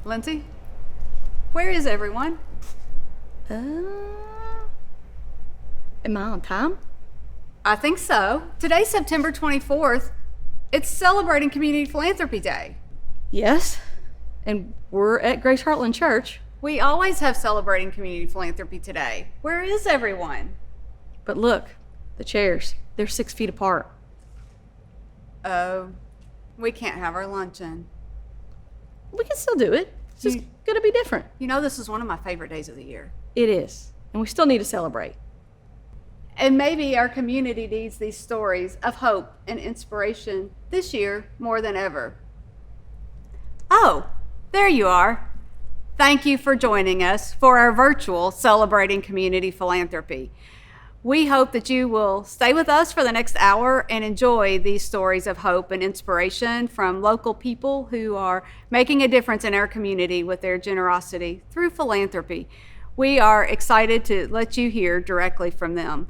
Lindsay, where is everyone? Am I on time? I think so. Today's September 24th. It's celebrating Community Philanthropy Day. Yes. And we're at Grace Heartland Church. We always have celebrating community philanthropy today. Where is everyone? But look, the chairs, they're 6 feet apart. Oh, we can't have our luncheon. We can still do it. It's just gonna be different. You know, this is one of my favorite days of the year. It is. And we still need to celebrate. And maybe our community needs these stories of hope and inspiration this year more than ever. Oh, there you are. Thank you for joining us for our virtual Celebrating Community Philanthropy. We hope that you will stay with us for the next hour and enjoy these stories of hope and inspiration from local people who are making a difference in our community with their generosity through philanthropy. We are excited to let you hear directly from them.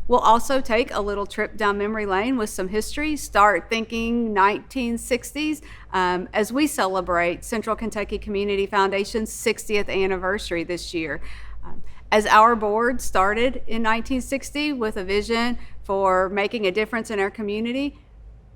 We'll also take a little trip down memory lane with some history, start thinking 1960s as we celebrate Central Kentucky Community Foundation's 60th anniversary this year. As our board started in 1960 with a vision for making a difference in our community,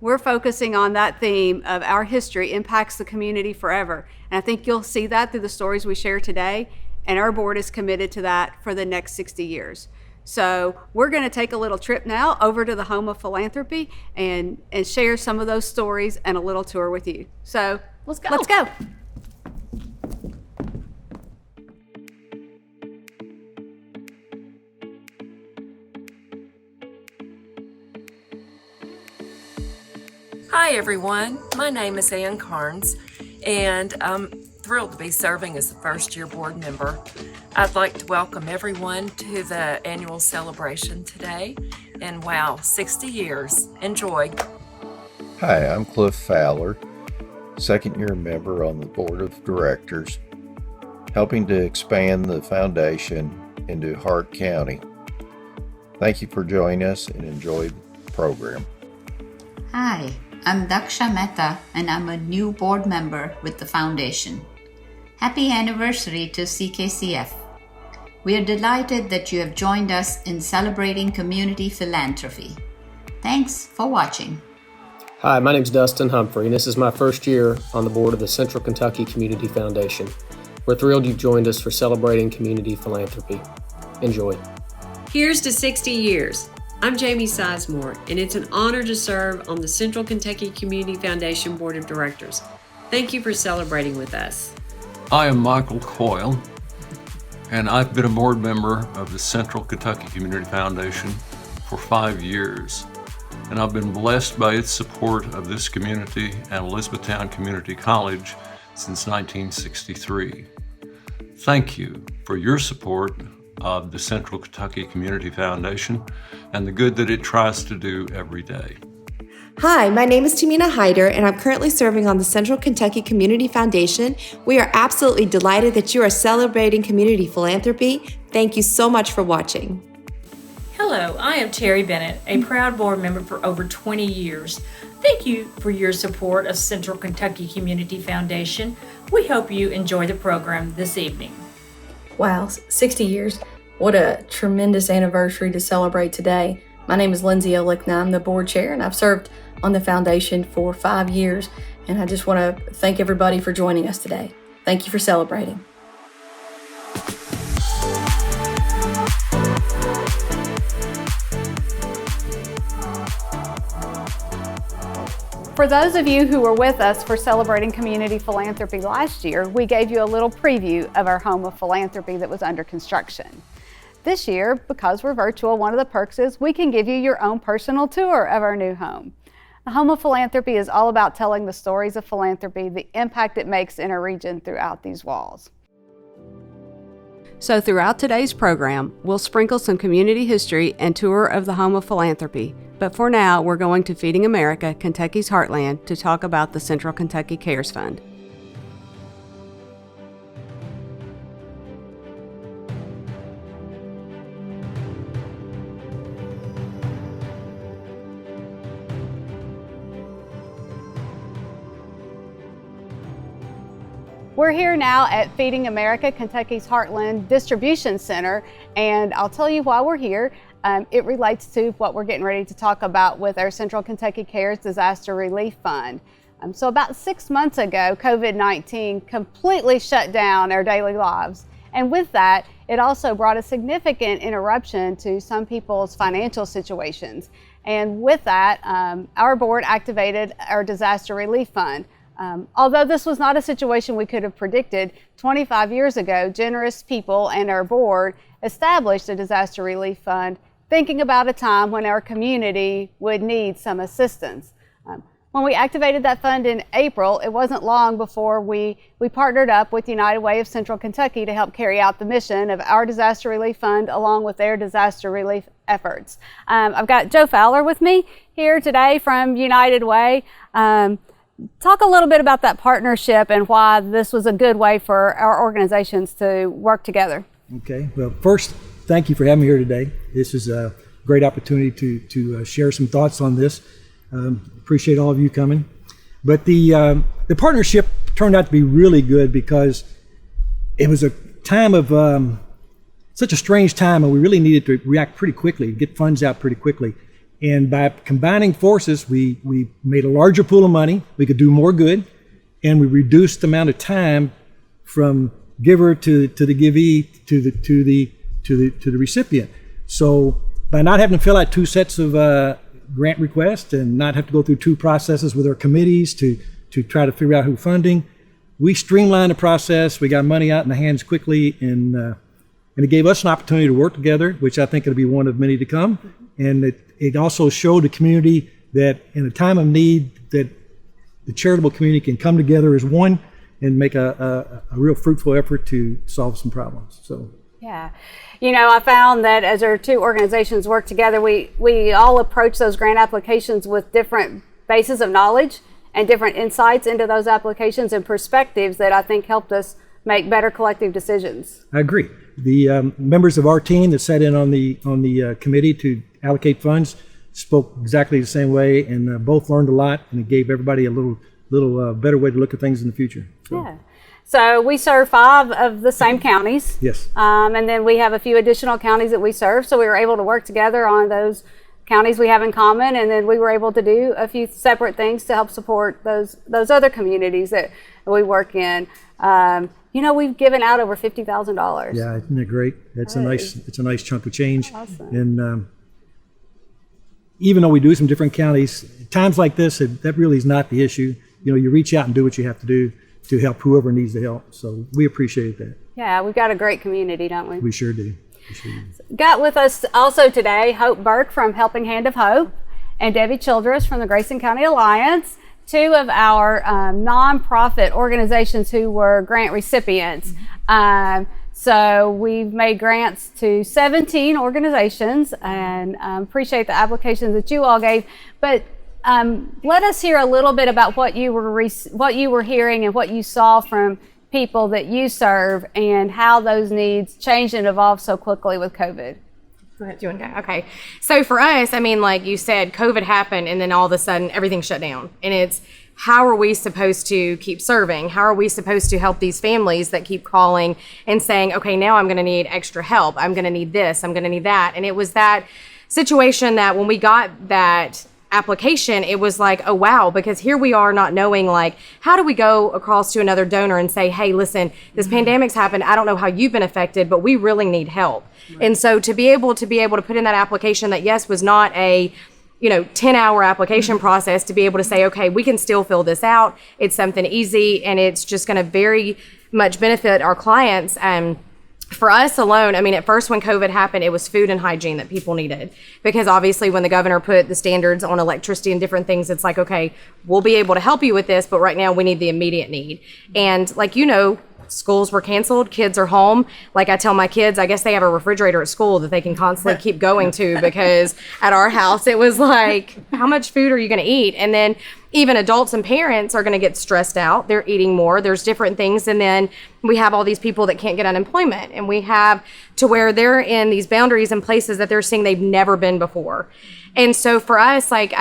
we're focusing on that theme of our history impacts the community forever. And I think you'll see that through the stories we share today, and our board is committed to that for the next 60 years. So we're going to take a little trip now over to the home of philanthropy and share some of those stories and a little tour with you. So Let's go. Let's go. Hi everyone, my name is Ann Carnes and I'm thrilled to be serving as the first year board member. I'd like to welcome everyone to the annual celebration today, and wow, 60 years. Enjoy. Hi, I'm Cliff Fowler, second year member on the board of directors, helping to expand the foundation into Hart County. Thank you for joining us and enjoy the program. Hi, I'm Daksha Mehta and I'm a new board member with the foundation. Happy anniversary to CKCF. We are delighted that you have joined us in celebrating community philanthropy. Thanks for watching. Hi, my name is Dustin Humphrey, and this is my first year on the board of the Central Kentucky Community Foundation. We're thrilled you've joined us for celebrating community philanthropy. Enjoy. Here's to 60 years. I'm Jamie Sizemore, and it's an honor to serve on the Central Kentucky Community Foundation Board of Directors. Thank you for celebrating with us. I am Michael Coyle, and I've been a board member of the Central Kentucky Community Foundation for 5 years, and I've been blessed by its support of this community and Elizabethtown Community College since 1963. Thank you for your support of the Central Kentucky Community Foundation and the good that it tries to do every day. Hi, my name is Tamina Hyder, and I'm currently serving on the Central Kentucky Community Foundation. We are absolutely delighted that you are celebrating community philanthropy. Thank you so much for watching. Hello, I am Terry Bennett, a proud board member for over 20 years. Thank you for your support of Central Kentucky Community Foundation. We hope you enjoy the program this evening. Wow, 60 years. What a tremendous anniversary to celebrate today. My name is Lindsay Olick, and I'm the board chair, and I've served on the foundation for 5 years. And I just want to thank everybody for joining us today. Thank you for celebrating. For those of you who were with us for celebrating community philanthropy last year, we gave you a little preview of our home of philanthropy that was under construction. This year, because we're virtual, one of the perks is we can give you your own personal tour of our new home. The Home of Philanthropy is all about telling the stories of philanthropy, the impact it makes in our region throughout these walls. So throughout today's program, we'll sprinkle some community history and tour of the Home of Philanthropy. But for now, we're going to Feeding America, Kentucky's Heartland, to talk about the Central Kentucky Cares Fund. We're here now at Feeding America, Kentucky's Heartland Distribution Center, and I'll tell you why we're here. It relates to what we're getting ready to talk about with our Central Kentucky Cares Disaster Relief Fund. So about 6 months ago, COVID-19 completely shut down our daily lives. And with that, it also brought a significant interruption to some people's financial situations. And with that, our board activated our Disaster Relief Fund. Although this was not a situation we could have predicted, 25 years ago, generous people and our board established a Disaster Relief Fund, thinking about a time when our community would need some assistance. When we activated that fund in April, it wasn't long before we partnered up with United Way of Central Kentucky to help carry out the mission of our Disaster Relief Fund along with their disaster relief efforts. I've got Joe Fowler with me here today from United Way. Talk a little bit about that partnership and why this was a good way for our organizations to work together. Okay, well, first, thank you for having me here today. This is a great opportunity to share some thoughts on this. Appreciate all of you coming. But the partnership turned out to be really good because it was a time of such a strange time, and we really needed to react pretty quickly, get funds out pretty quickly. And by combining forces, we made a larger pool of money. We could do more good, and we reduced the amount of time from giver to the givee to the recipient. So by not having to fill out 2 sets of grant requests and not have to go through 2 processes with our committees to try to figure out who funding, we streamlined the process. We got money out in the hands quickly, and it gave us an opportunity to work together, which I think it'll be one of many to come. And it also showed the community that in a time of need, that the charitable community can come together as one and make a real fruitful effort to solve some problems. So. Yeah. You know, I found that as our 2 organizations work together, we all approach those grant applications with different bases of knowledge and different insights into those applications and perspectives that I think helped us make better collective decisions. I agree. The members of our team that sat in on the committee to allocate funds spoke exactly the same way, and both learned a lot, and it gave everybody a little better way to look at things in the future. So. Yeah. So we serve 5 of the same counties. Yes. And then we have a few additional counties that we serve. So we were able to work together on those counties we have in common. And then we were able to do a few separate things to help support those other communities that we work in. You know, we've given out over $50,000. Yeah, isn't it great? It's a nice chunk of change. Awesome. And even though we do some different counties, times like this, that really is not the issue. You know, you reach out and do what you have to do to help whoever needs the help. So we appreciate that. Yeah, we've got a great community, don't we? We sure do. Got with us also today Hope Burke from Helping Hand of Hope and Debbie Childress from the Grayson County Alliance, 2 of our nonprofit organizations who were grant recipients. So we've made grants to 17 organizations, and appreciate the applications that you all gave. But let us hear a little bit about what you were hearing and what you saw from people that you serve and how those needs changed and evolved so quickly with COVID. Go ahead. Do you want to go? Okay. So for us, I mean, like you said, COVID happened and then all of a sudden everything shut down. And it's, how are we supposed to keep serving? How are we supposed to help these families that keep calling and saying, okay, now I'm going to need extra help. I'm going to need this. I'm going to need that. And it was that situation that when we got that application, it was like, oh wow, because here we are not knowing, like, how do we go across to another donor and say, hey, listen, this pandemic's happened. I don't know how you've been affected, but we really need help. Right. And so to be able to put in that application that, yes, was not a 10-hour application process, to be able to say, okay, we can still fill this out. It's something easy, and it's just going to very much benefit our clients. For us alone, I mean, at first when COVID happened, it was food and hygiene that people needed, because obviously when the governor put the standards on electricity and different things, it's like, okay, we'll be able to help you with this, but right now we need the immediate need. And like, schools were canceled, kids are home. Like I tell my kids, I guess they have a refrigerator at school that they can constantly keep going to, because at our house, it was like, how much food are you going to eat? And then even adults and parents are going to get stressed out. They're eating more. There's different things. And then we have all these people that can't get unemployment, and we have to where they're in these boundaries and places that they're seeing they've never been before. And so for us, like,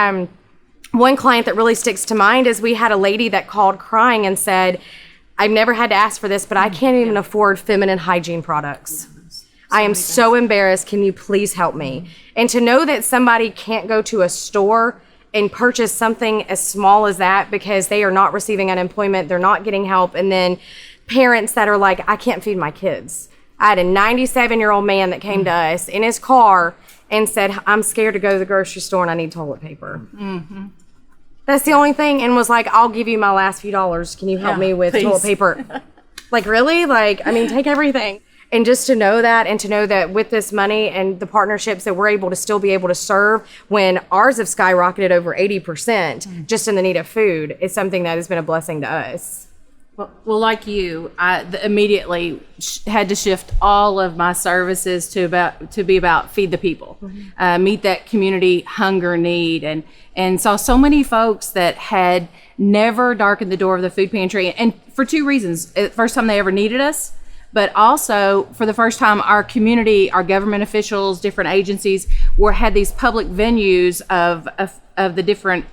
one client that really sticks to mind is we had a lady that called crying and said, I've never had to ask for this, but I can't even afford feminine hygiene products. I am so embarrassed. Can you please help me? And to know that somebody can't go to a store and purchase something as small as that because they are not receiving unemployment, they're not getting help, and then parents that are like, I can't feed my kids. I had a 97-year-old man that came to us in his car and said, I'm scared to go to the grocery store and I need toilet paper. Mm-hmm. That's the only thing, and was like, I'll give you my last few dollars. Can you help me with toilet paper? Like, really? Like, I mean, take everything. And just to know that, and to know that with this money and the partnerships that we're able to still be able to serve when ours have skyrocketed over 80% just in the need of food, is something that has been a blessing to us. Well, like you, I immediately had to shift all of my services to be about feed the people, meet that community hunger need, and saw so many folks that had never darkened the door of the food pantry, and for two reasons: first time they ever needed us, but also for the first time our community, our government officials, different agencies had these public venues of the different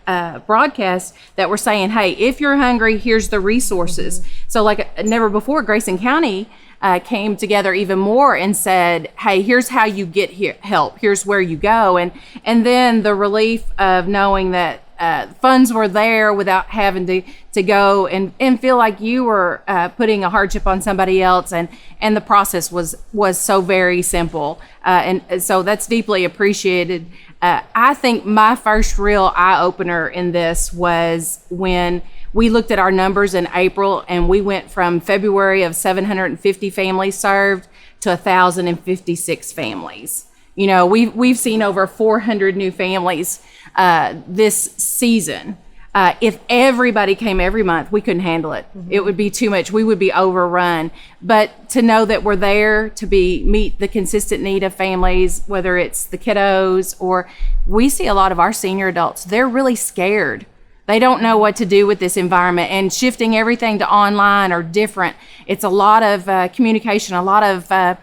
broadcasts that were saying, hey, if you're hungry, here's the resources. So like never before, Grayson County came together even more and said, hey, here's how you get help. Here's where you go. And then the relief of knowing that funds were there without having to go and feel like you were putting a hardship on somebody else. And the process was so very simple. And so that's deeply appreciated. I think my first real eye-opener in this was when we looked at our numbers in April, and we went from February of 750 families served to 1,056 families. You know, we've seen over 400 new families this season. If everybody came every month, we couldn't handle it. It would be too much. We would be overrun. But to know that we're there to meet the consistent need of families, whether it's the kiddos, or we see a lot of our senior adults, they're really scared. They don't know what to do with this environment, and shifting everything to online or different. It's a lot of communication, a lot of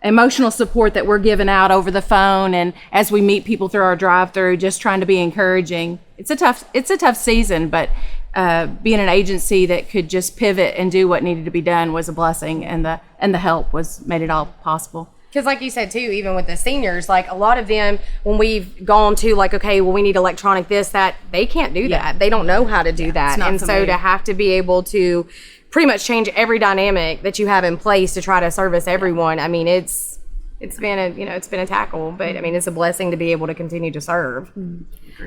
emotional support that we're giving out over the phone, and as we meet people through our drive-through, just trying to be encouraging. It's a tough season, but being an agency that could just pivot and do what needed to be done was a blessing, and the help made it all possible. Because like you said too, even with the seniors, like a lot of them, when we've gone to like, okay, well, we need electronic this, that, they can't do that. They don't know how to do that. And so to have to be able to pretty much change every dynamic that you have in place to try to service everyone, I mean, it's been a tackle, but I mean, it's a blessing to be able to continue to serve.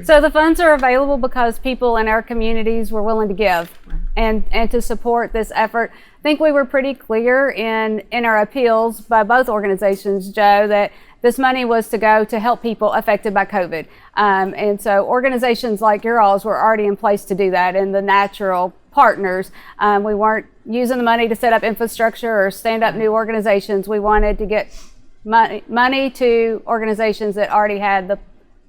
So the funds are available because people in our communities were willing to give and to support this effort. I think we were pretty clear in our appeals by both organizations, Joe, that this money was to go to help people affected by COVID. And so organizations like yours were already in place to do that, and the natural partners. We weren't using the money to set up infrastructure or stand up new organizations. We wanted to get money to organizations that already had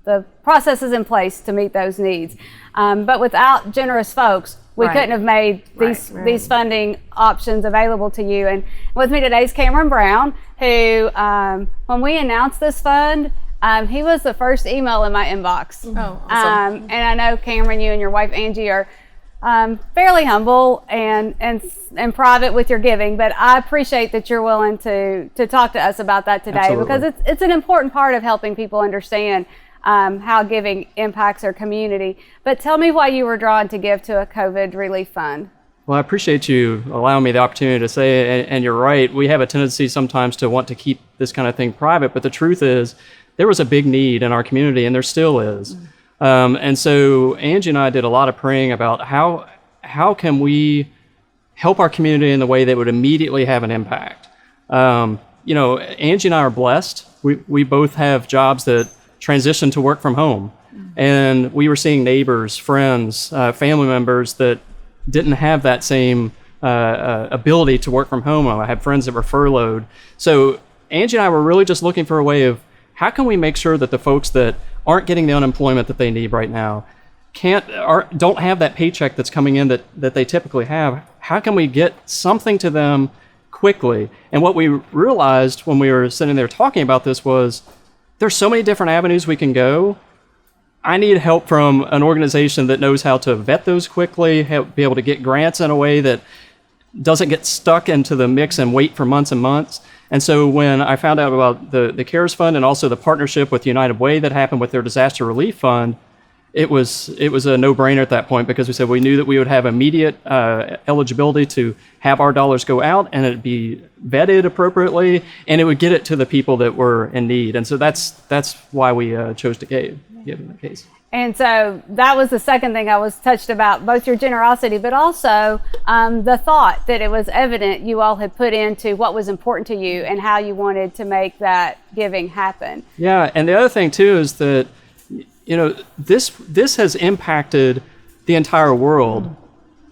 the processes in place to meet those needs. But without generous folks, we couldn't have made these funding options available to you. And with me today is Cameron Brown, who, when we announced this fund, he was the first email in my inbox. Oh, awesome. And I know, Cameron, you and your wife Angie are fairly humble and private with your giving, but I appreciate that you're willing to talk to us about that today. Absolutely. Because it's an important part of helping people understand how giving impacts our community. But tell me why you were drawn to give to a COVID relief fund. Well, I appreciate you allowing me the opportunity to say it, and you're right. We have a tendency sometimes to want to keep this kind of thing private, but the truth is there was a big need in our community, and there still is. And so Angie and I did a lot of praying about how can we help our community in the way that would immediately have an impact. Angie and I are blessed. We both have jobs that transition to work from home. And we were seeing neighbors, friends, family members that didn't have that same ability to work from home. I had friends that were furloughed. So Angie and I were really just looking for a way of how can we make sure that the folks that aren't getting the unemployment that they need right now don't have that paycheck that's coming in that they typically have. How can we get something to them quickly? And what we realized when we were sitting there talking about this was there's so many different avenues we can go. I need help from an organization that knows how to vet those quickly, be able to get grants in a way that doesn't get stuck into the mix and wait for months and months. And so when I found out about the CARES Fund and also the partnership with United Way that happened with their disaster relief fund, it was a no-brainer at that point, because we said we knew that we would have immediate eligibility to have our dollars go out, and it'd be vetted appropriately, and it would get it to the people that were in need. And so that's why we chose to give in the case. And so that was the second thing I was touched about, both your generosity, but also the thought that it was evident you all had put into what was important to you and how you wanted to make that giving happen. Yeah, and the other thing too is that, you know, this has impacted the entire world,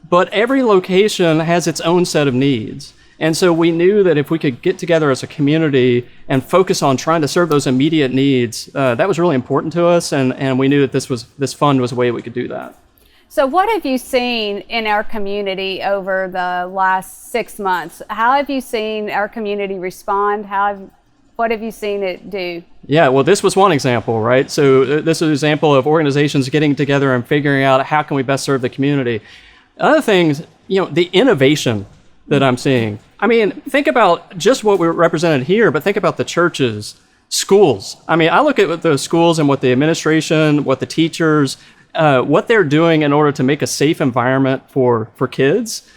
but every location has its own set of needs. And so we knew that if we could get together as a community and focus on trying to serve those immediate needs, that was really important to us, and we knew that this fund was a way we could do that. So what have you seen in our community over the last 6 months? How have you seen our community respond? What have you seen it do? Yeah, well, this was one example, right? So this is an example of organizations getting together and figuring out how can we best serve the community. Other things, you know, the innovation that I'm seeing. I mean, think about just what we're represented here, but think about the churches, schools. I mean, I look at the schools and what the administration, what the teachers, what they're doing in order to make a safe environment for kids.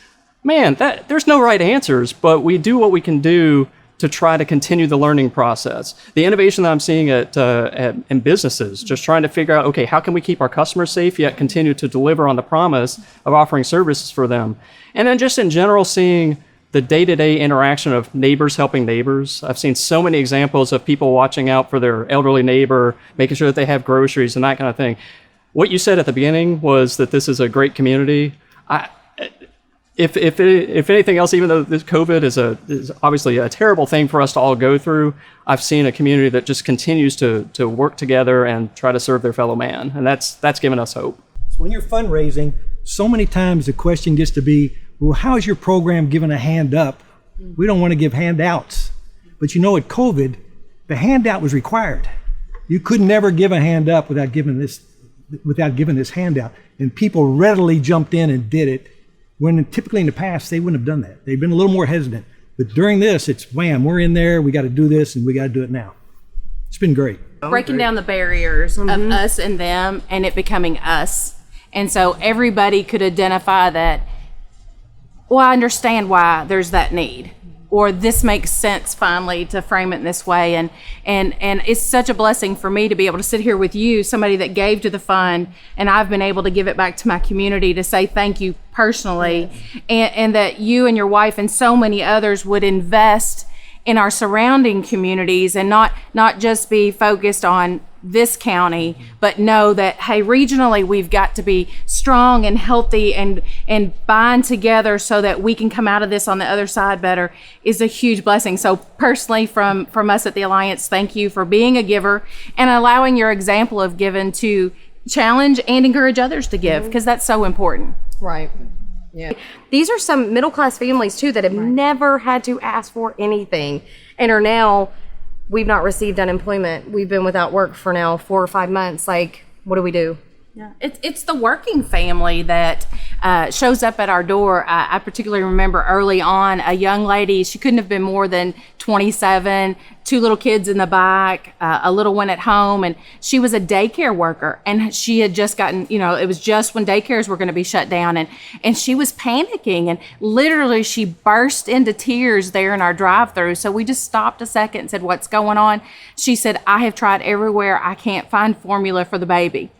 Man, there's no right answers, but we do what we can do to try to continue the learning process. The innovation that I'm seeing in businesses, just trying to figure out, okay, how can we keep our customers safe yet continue to deliver on the promise of offering services for them? And then just in general, seeing the day-to-day interaction of neighbors helping neighbors. I've seen so many examples of people watching out for their elderly neighbor, making sure that they have groceries and that kind of thing. What you said at the beginning was that this is a great community. If anything else, even though this COVID is obviously a terrible thing for us to all go through, I've seen a community that just continues to work together and try to serve their fellow man, and that's given us hope. So when you're fundraising, so many times the question gets to be, well, how is your program giving a hand up? We don't want to give handouts. But you know, at COVID, the handout was required. You could never give a hand up without giving this handout. And people readily jumped in and did it, when typically in the past, they wouldn't have done that. They've been a little more hesitant. But during this, it's wham, we're in there, we got to do this, and we got to do it now. It's been great. Breaking down the barriers of us and them, and it becoming us. And so everybody could identify that, well, I understand why there's that need, or this makes sense finally to frame it in this way. And it's such a blessing for me to be able to sit here with you, somebody that gave to the fund, and I've been able to give it back to my community to say thank you personally, and that you and your wife and so many others would invest in our surrounding communities and not just be focused on this county, but know that, hey, regionally we've got to be strong and healthy and bind together so that we can come out of this on the other side better, is a huge blessing. So personally, from us at the Alliance, thank you for being a giver and allowing your example of giving to challenge and encourage others to give, because that's so important. Right. Yeah. These are some middle-class families too that have never had to ask for anything and are now, we've not received unemployment. We've been without work for now 4 or 5 months. Like, what do we do? Yeah, it's the working family that shows up at our door. I particularly remember early on a young lady, she couldn't have been more than 27, 2 little kids in the back, a little one at home, and she was a daycare worker, and she had just gotten, it was just when daycares were going to be shut down, and she was panicking, and literally she burst into tears there in our drive-thru. So we just stopped a second and said, what's going on? She said, I have tried everywhere. I can't find formula for the baby.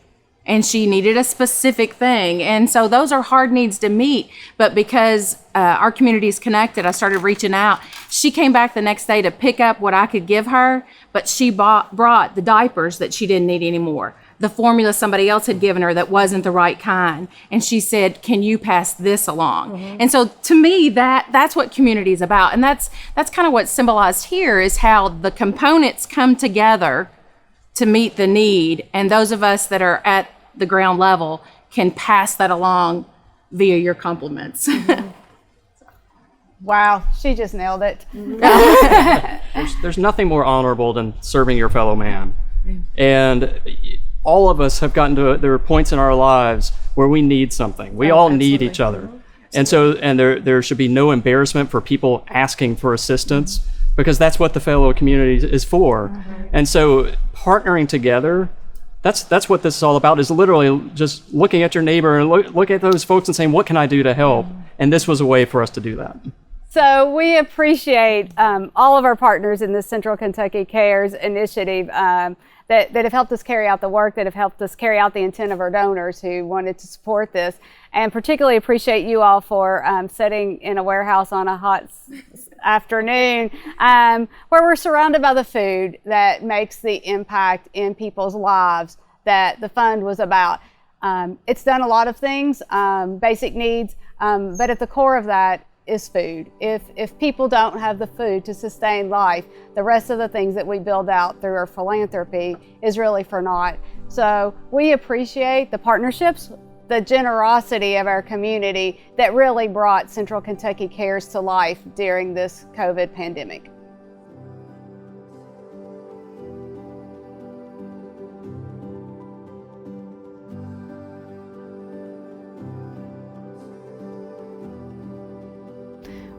And she needed a specific thing. And so those are hard needs to meet. But because our community is connected, I started reaching out. She came back the next day to pick up what I could give her, but she brought the diapers that she didn't need anymore, the formula somebody else had given her that wasn't the right kind. And she said, can you pass this along? And so to me, that's what community is about. And that's kind of what's symbolized here, is how the components come together to meet the need. And those of us that are at the ground level can pass that along via your compliments. Wow, she just nailed it. There's nothing more honorable than serving your fellow man. And all of us have gotten to, there are points in our lives where we need something. We all need each other. And there should be no embarrassment for people asking for assistance, because that's what the fellow community is for. And so partnering together, that's what this is all about, is literally just looking at your neighbor and look at those folks and saying, what can I do to help? And this was a way for us to do that. So we appreciate all of our partners in the Central Kentucky Cares initiative that have helped us carry out the work, that have helped us carry out the intent of our donors who wanted to support this. And particularly appreciate you all for sitting in a warehouse on a hot afternoon where we're surrounded by the food that makes the impact in people's lives that the fund was about. It's done a lot of things, basic needs, but at the core of that is food. If people don't have the food to sustain life, the rest of the things that we build out through our philanthropy is really for naught. So we appreciate the partnerships, the generosity of our community that really brought Central Kentucky Cares to life during this COVID pandemic.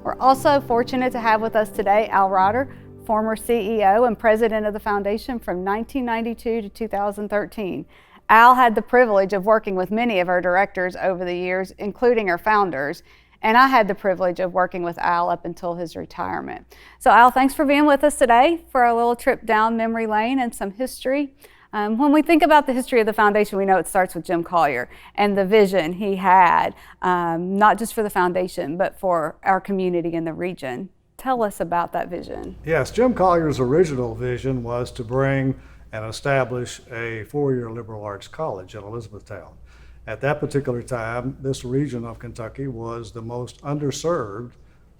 We're also fortunate to have with us today Al Ryder, former CEO and president of the foundation from 1992 to 2013. Al had the privilege of working with many of our directors over the years, including our founders, and I had the privilege of working with Al up until his retirement. So Al, thanks for being with us today for a little trip down memory lane and some history. When we think about the history of the foundation, we know it starts with Jim Collier and the vision he had, not just for the foundation, but for our community in the region. Tell us about that vision. Yes, Jim Collier's original vision was to bring and establish a four-year liberal arts college in Elizabethtown. At that particular time, this region of Kentucky was the most underserved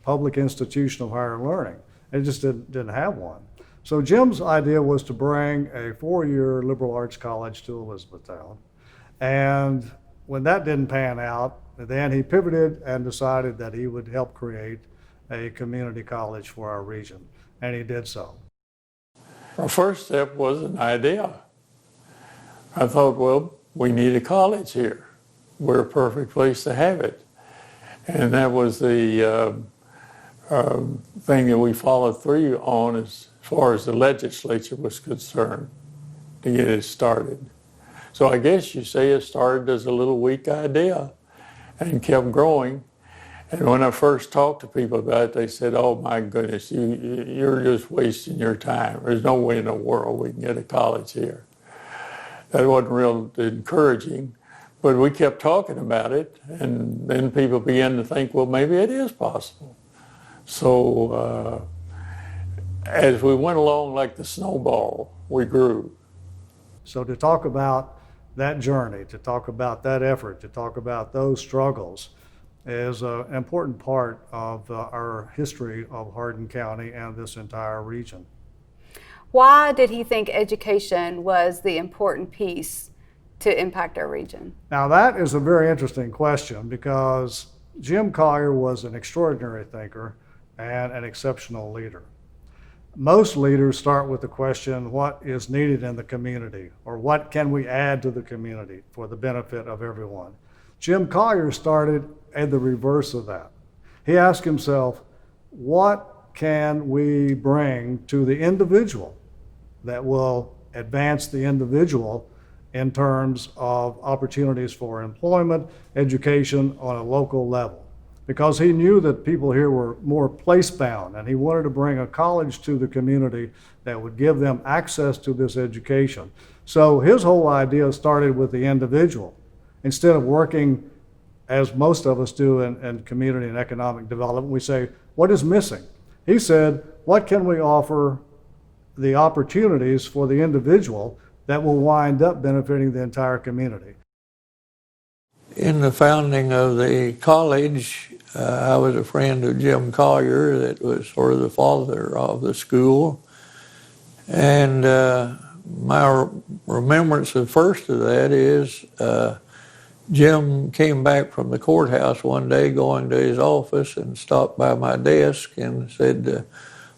public institution of higher learning. It just didn't have one. So Jim's idea was to bring a four-year liberal arts college to Elizabethtown. And when that didn't pan out, then he pivoted and decided that he would help create a community college for our region, and he did so. Our first step was an idea. I thought, well, we need a college here. We're a perfect place to have it. And that was the thing that we followed through on as far as the legislature was concerned to get it started. So I guess you say it started as a little weak idea and kept growing. And when I first talked to people about it, they said, oh my goodness, you're just wasting your time. There's no way in the world we can get a college here. That wasn't real encouraging, but we kept talking about it, and then people began to think, well, maybe it is possible. So as we went along like the snowball, we grew. So to talk about that journey, to talk about that effort, to talk about those struggles is an important part of our history of Hardin County and this entire region. Why did he think education was the important piece to impact our region? Now that is a very interesting question, because Jim Collier was an extraordinary thinker and an exceptional leader. Most leaders start with the question, what is needed in the community, or what can we add to the community for the benefit of everyone? Jim Collier started at the reverse of that. He asked himself, what can we bring to the individual that will advance the individual in terms of opportunities for employment, education on a local level? Because he knew that people here were more place-bound, and he wanted to bring a college to the community that would give them access to this education. So his whole idea started with the individual. Instead of working, as most of us do in community and economic development, we say, what is missing? He said, what can we offer the opportunities for the individual that will wind up benefiting the entire community? In the founding of the college, I was a friend of Jim Collier, that was sort of the father of the school. And my remembrance of first of that is Jim came back from the courthouse one day going to his office and stopped by my desk and said,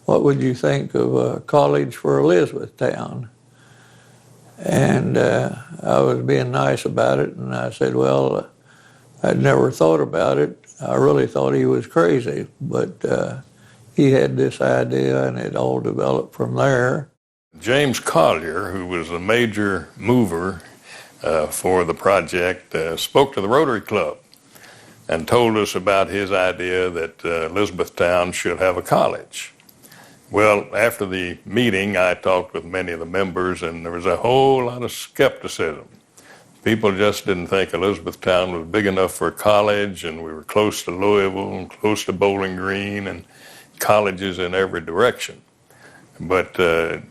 what would you think of a college for Elizabethtown? And I was being nice about it, and I said, well, I'd never thought about it. I really thought he was crazy, but he had this idea and it all developed from there. James Collier, who was a major mover for the project, spoke to the Rotary Club and told us about his idea that Elizabethtown should have a college. Well, after the meeting, I talked with many of the members, and there was a whole lot of skepticism. People just didn't think Elizabethtown was big enough for a college, and we were close to Louisville and close to Bowling Green and colleges in every direction. But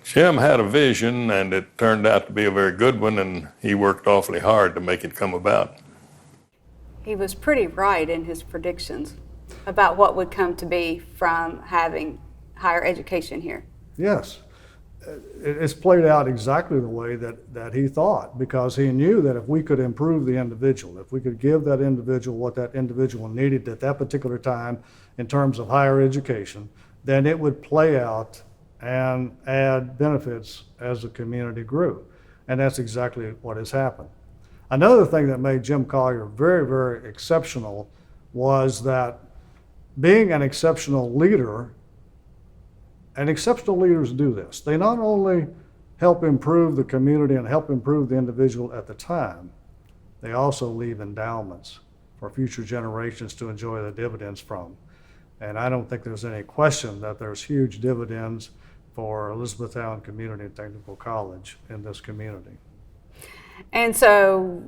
Jim had a vision, and it turned out to be a very good one, and he worked awfully hard to make it come about. He was pretty right in his predictions about what would come to be from having higher education here. Yes. It's played out exactly the way that he thought, because he knew that if we could improve the individual, if we could give that individual what that individual needed at that particular time in terms of higher education, then it would play out and add benefits as the community grew. And that's exactly what has happened. Another thing that made Jim Collier very, very exceptional was that being an exceptional leader, and exceptional leaders do this, they not only help improve the community and help improve the individual at the time, they also leave endowments for future generations to enjoy the dividends from. And I don't think there's any question that there's huge dividends for Elizabethtown Community and Technical College in this community. And so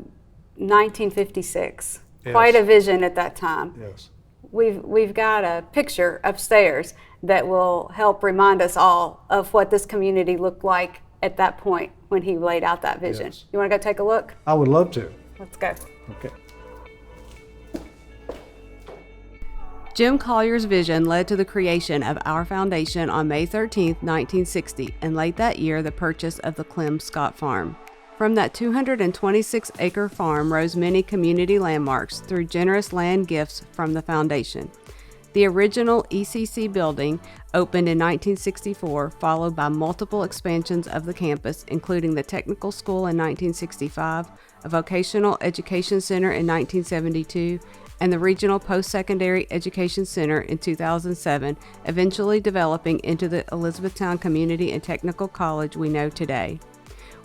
1956, Yes. Quite a vision at that time. Yes. We've got a picture upstairs that will help remind us all of what this community looked like at that point when he laid out that vision. Yes. You want to go take a look? I would love to. Let's go. Okay. Jim Collier's vision led to the creation of our foundation on May 13, 1960, and late that year the purchase of the Clem Scott Farm. From that 226-acre farm rose many community landmarks through generous land gifts from the foundation. The original ECC building opened in 1964, followed by multiple expansions of the campus, including the Technical School in 1965, a Vocational Education Center in 1972, and the Regional Post-Secondary Education Center in 2007, eventually developing into the Elizabethtown Community and Technical College we know today.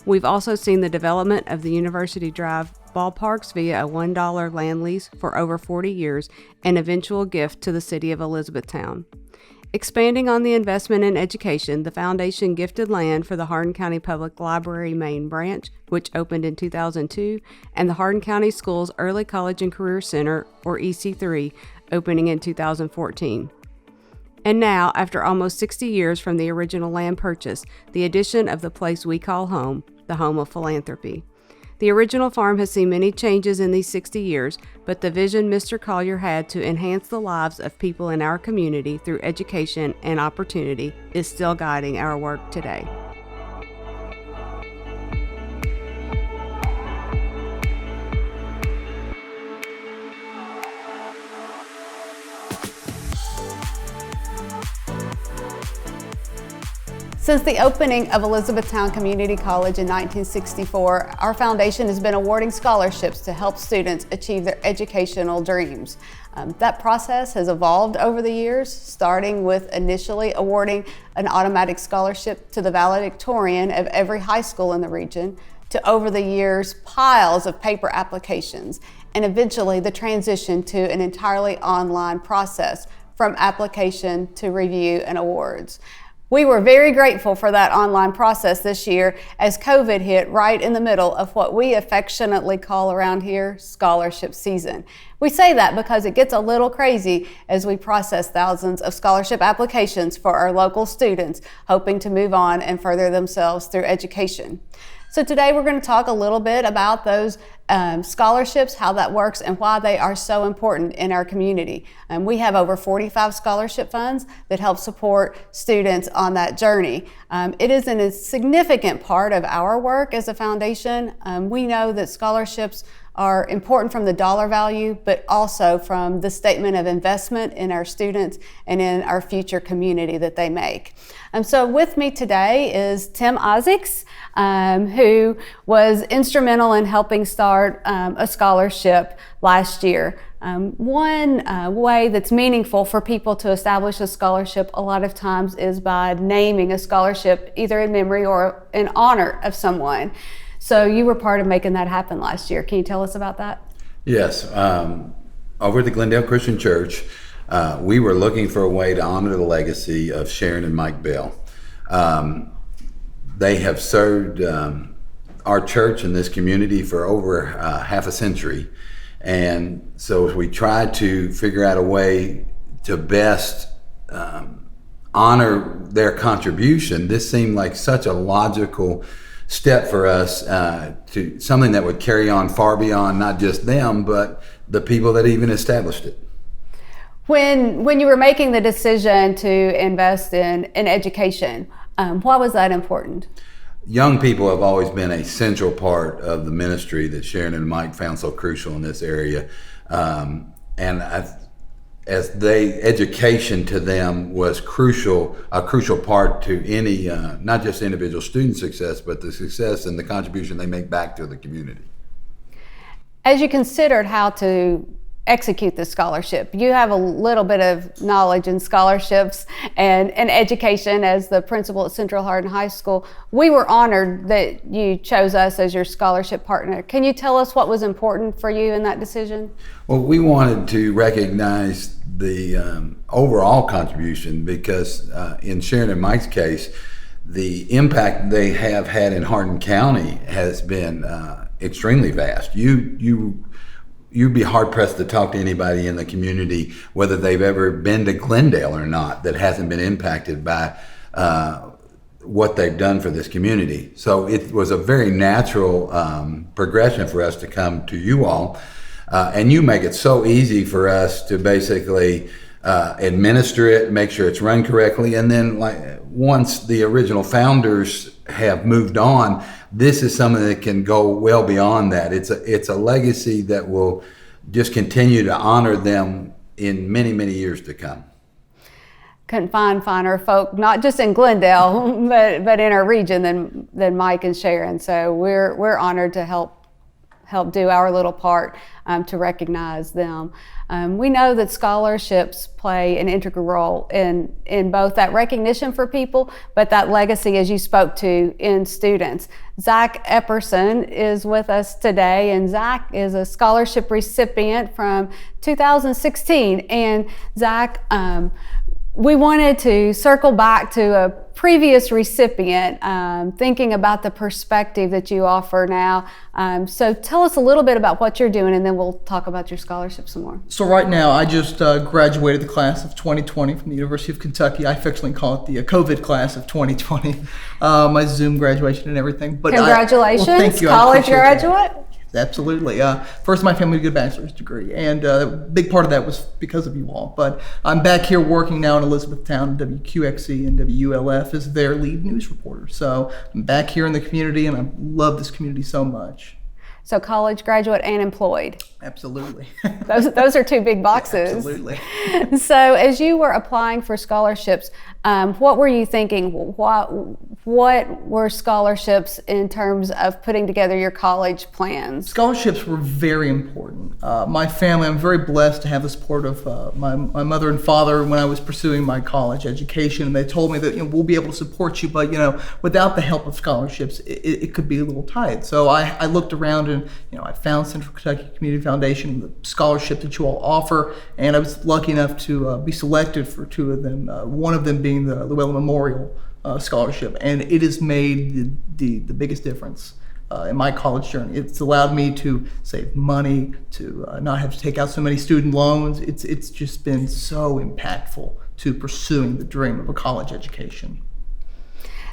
We've also seen the development of the University Drive ballparks via a $1 land lease for over 40 years, an eventual gift to the city of Elizabethtown. Expanding on the investment in education, the foundation gifted land for the Hardin County Public Library main branch, which opened in 2002, and the Hardin County Schools Early College and Career Center, or EC3, opening in 2014. And now, after almost 60 years from the original land purchase, the addition of the place we call home, the home of philanthropy. The original farm has seen many changes in these 60 years, but the vision Mr. Collier had to enhance the lives of people in our community through education and opportunity is still guiding our work today. Since the opening of Elizabethtown Community College in 1964, our foundation has been awarding scholarships to help students achieve their educational dreams. That process has evolved over the years, starting with initially awarding an automatic scholarship to the valedictorian of every high school in the region, to over the years piles of paper applications, and eventually the transition to an entirely online process from application to review and awards. We were very grateful for that online process this year as COVID hit right in the middle of what we affectionately call around here scholarship season. We say that because it gets a little crazy as we process thousands of scholarship applications for our local students hoping to move on and further themselves through education. So today we're going to talk a little bit about those scholarships, how that works, and why they are so important in our community. We have over 45 scholarship funds that help support students on that journey. It is a significant part of our work as a foundation. We know that scholarships are important from the dollar value, but also from the statement of investment in our students and in our future community that they make. So with me today is Tim Isaacs, who was instrumental in helping start a scholarship last year. One way that's meaningful for people to establish a scholarship a lot of times is by naming a scholarship either in memory or in honor of someone. So you were part of making that happen last year. Can you tell us about that? Yes. Over at the Glendale Christian Church, we were looking for a way to honor the legacy of Sharon and Mike Bell. They have served our church and this community for over half a century. And so we tried to figure out a way to best honor their contribution. This seemed like such a logical step for us to something that would carry on far beyond not just them, but the people that even established it. When you were making the decision to invest in education, why was that important? Young people have always been a central part of the ministry that Sharon and Mike found so crucial in this area. Education to them was a crucial part to any, not just individual student success, but the success and the contribution they make back to the community. As you considered how to execute the scholarship, you have a little bit of knowledge in scholarships and education as the principal at Central Hardin High School. We were honored that you chose us as your scholarship partner. Can you tell us what was important for you in that decision? Well, we wanted to recognize the overall contribution because in Sharon and Mike's case, the impact they have had in Hardin County has been extremely vast. You'd be hard-pressed to talk to anybody in the community, whether they've ever been to Glendale or not, that hasn't been impacted by what they've done for this community. So it was a very natural progression for us to come to you all. And you make it so easy for us to basically administer it, make sure it's run correctly, and then once the original founders have moved on, this is something that can go well beyond that. It's a legacy that will just continue to honor them in many, many years to come. Couldn't find finer folk, not just in Glendale, but in our region than Mike and Sharon. So we're honored to help do our little part to recognize them. We know that scholarships play an integral role in both that recognition for people, but that legacy, as you spoke to, in students. Zach Epperson is with us today, and Zach is a scholarship recipient from 2016. And Zach, we wanted to circle back to a previous recipient, thinking about the perspective that you offer now. So tell us a little bit about what you're doing, and then we'll talk about your scholarship some more. So right now, I just graduated the class of 2020 from the University of Kentucky. I affectionately call it the COVID class of 2020. My Zoom graduation and everything. But congratulations, thank you. College graduate. Absolutely. First, my family did a bachelor's degree, and a big part of that was because of you all. But I'm back here working now in Elizabethtown, WQXE and WULF as their lead news reporter. So I'm back here in the community, and I love this community so much. So college graduate and employed. Absolutely. Those are two big boxes. Yeah, absolutely. So as you were applying for scholarships, what were you thinking? What were scholarships in terms of putting together your college plans? Scholarships were very important. My family, I'm very blessed to have the support of my mother and father when I was pursuing my college education, and they told me that we'll be able to support you, but without the help of scholarships, it could be a little tight. So I looked around and I found Central Kentucky Community Foundation, the scholarship that you all offer, and I was lucky enough to be selected for two of them. One of them being the Llewellyn Memorial Scholarship, and it has made the biggest difference in my college journey. It's allowed me to save money, to not have to take out so many student loans. It's just been so impactful to pursuing the dream of a college education.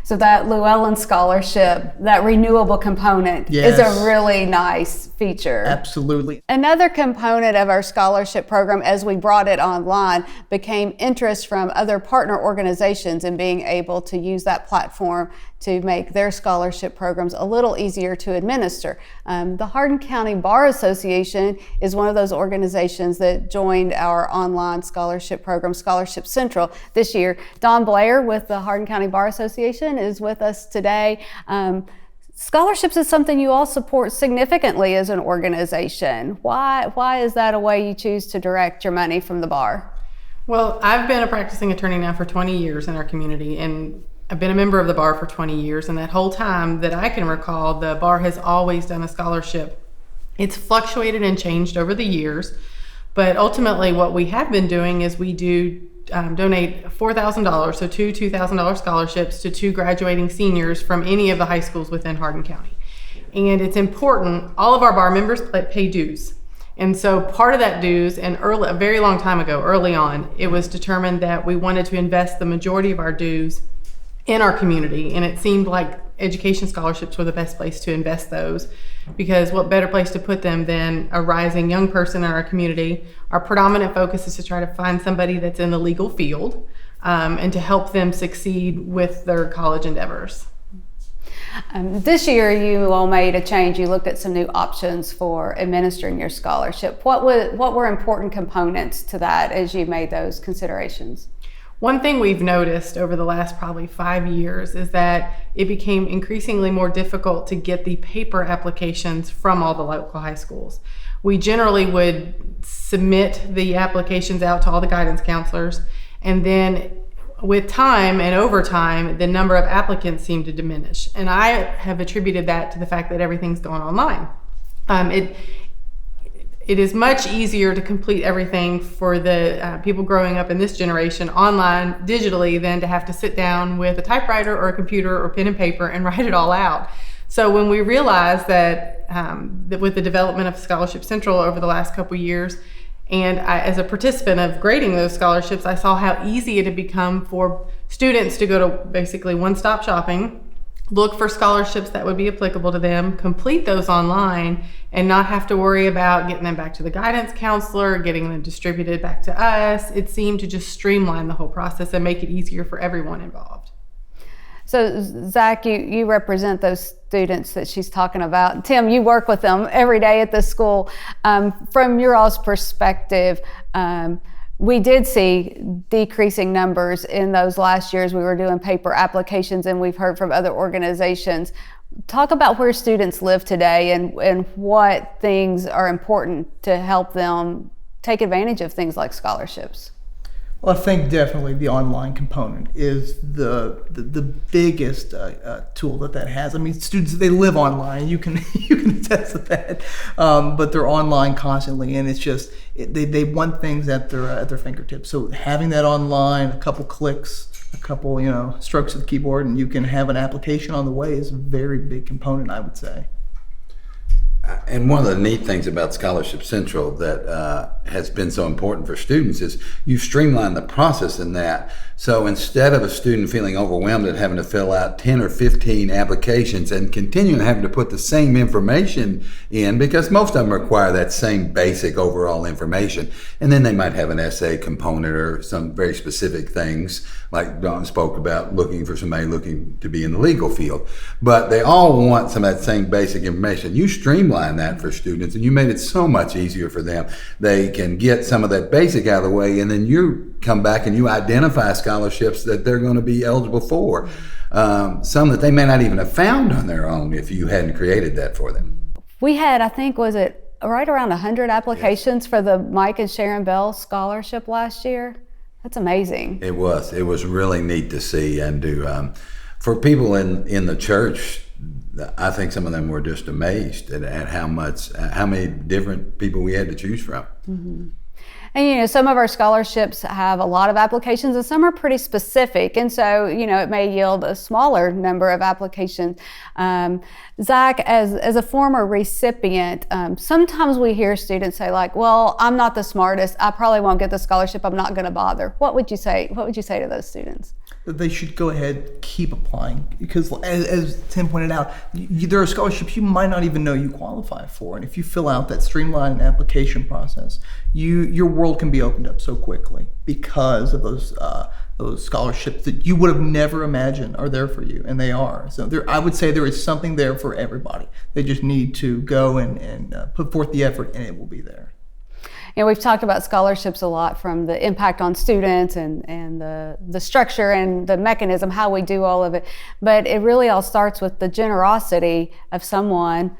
So that Llewellyn scholarship, that renewable component, yes, is a really nice feature. Absolutely. Another component of our scholarship program, as we brought it online, became interest from other partner organizations in being able to use that platform to make their scholarship programs a little easier to administer. The Hardin County Bar Association is one of those organizations that joined our online scholarship program, Scholarship Central, this year. Don Blair with the Hardin County Bar Association is with us today. Scholarships is something you all support significantly as an organization. Why is that a way you choose to direct your money from the bar? Well, I've been a practicing attorney now for 20 years in our community, and I've been a member of the bar for 20 years, and that whole time that I can recall, the bar has always done a scholarship. It's fluctuated and changed over the years, but ultimately what we have been doing is we do donate $4,000, so two $2,000 scholarships to 2 graduating seniors from any of the high schools within Hardin County. And it's important, all of our bar members pay dues. And so part of that dues, and a very long time ago, early on, it was determined that we wanted to invest the majority of our dues in our community, and it seemed like education scholarships were the best place to invest those, because what better place to put them than a rising young person in our community. Our predominant focus is to try to find somebody that's in the legal field and to help them succeed with their college endeavors. This year you all made a change. You looked at some new options for administering your scholarship. What were important components to that as you made those considerations? One thing we've noticed over the last probably 5 years is that it became increasingly more difficult to get the paper applications from all the local high schools. We generally would submit the applications out to all the guidance counselors, and then with time and over time, the number of applicants seemed to diminish. And I have attributed that to the fact that everything's going online. It is much easier to complete everything for the people growing up in this generation online digitally than to have to sit down with a typewriter or a computer or pen and paper and write it all out. So when we realized that, that with the development of Scholarship Central over the last couple years, and as a participant of grading those scholarships, I saw how easy it had become for students to go to basically one-stop shopping, look for scholarships that would be applicable to them, complete those online, and not have to worry about getting them back to the guidance counselor, getting them distributed back to us. It seemed to just streamline the whole process and make it easier for everyone involved. So Zach, you represent those students that she's talking about. Tim, you work with them every day at the school. From your all's perspective, we did see decreasing numbers in those last years. We were doing paper applications, and we've heard from other organizations. Talk about where students live today and what things are important to help them take advantage of things like scholarships. Well, I think definitely the online component is the biggest tool that has. I mean, students, they live online. You can attest to that. But they're online constantly, and it's just they want things at their fingertips. So having that online, a couple clicks, a couple strokes of the keyboard, and you can have an application on the way is a very big component, I would say. And one of the neat things about Scholarship Central that has been so important for students is you streamline the process in that. So instead of a student feeling overwhelmed and having to fill out 10 or 15 applications and continuing having to put the same information in, because most of them require that same basic overall information, and then they might have an essay component or some very specific things, like Dawn spoke about, looking for somebody looking to be in the legal field. But they all want some of that same basic information. You streamline that for students, and you made it so much easier for them. They can get some of that basic out of the way, and then you come back and you identify scholarships that they're going to be eligible for. Some that they may not even have found on their own if you hadn't created that for them. We had, I think, was it right around 100 applications for the Mike and Sharon Bell Scholarship last year? That's amazing. It was really neat to see, and to for people in the church, I think some of them were just amazed at how many different people we had to choose from. Mm-hmm. And some of our scholarships have a lot of applications, and some are pretty specific, and so it may yield a smaller number of applications. Zach, as a former recipient, sometimes we hear students say, like, "Well, I'm not the smartest. I probably won't get the scholarship. I'm not going to bother." What would you say? What would you say to those students? They should go ahead, keep applying, because as Tim pointed out, there are scholarships you might not even know you qualify for, and if you fill out that streamlined application process, your world can be opened up so quickly because of those scholarships that you would have never imagined are there for you, and they are. So I would say there is something there for everybody. They just need to go and put forth the effort, and it will be there. we've talked about scholarships a lot, from the impact on students and the structure and the mechanism, how we do all of it. But it really all starts with the generosity of someone,